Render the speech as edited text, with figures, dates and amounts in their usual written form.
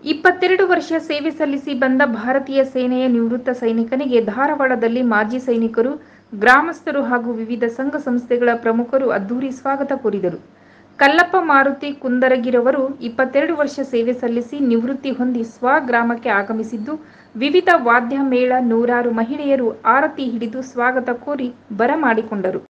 22 ವರ್ಷ ಸೇವೆ ಸಲ್ಲಿಸಿ ಬಂದ ಭಾರತೀಯ ಸೇನೆಯ ನಿವೃತ್ತ ಸೈನಿಕನಿಗೆ ಧಾರವಾಡದಲ್ಲಿ ಮಾಜಿ ಸೈನಿಕರು, ಗ್ರಾಮಸ್ಥರು ಹಾಗೂ ವಿವಿಧ ಸಂಘ ಸಂಸ್ಥೆಗಳ ಪ್ರಮುಖರು ಅದ್ದೂರಿ ಸ್ವಾಗತ ಕೋರಿದರು. ಕಲ್ಲಪ್ಪ ಮಾರುತಿ ಕುಂದರಗಿರವರು 22 ವರ್ಷ ಸೇವೆ ಸಲ್ಲಿಸಿ ನಿವೃತ್ತಿ ಹೊಂದಿ ಸ್ವಗ್ರಾಮಕ್ಕೆ ಆಗಮಿಸಿದ್ದು, ವಿವಿಧ ವಾದ್ಯ ಮೇಳ, ನೂರಾರು ಮಹಿಳೆಯರು ಆರತಿ ಹಿಡಿದು ಸ್ವಾಗತ ಕೋರಿ ಬರಮಾಡಿಕೊಂಡರು.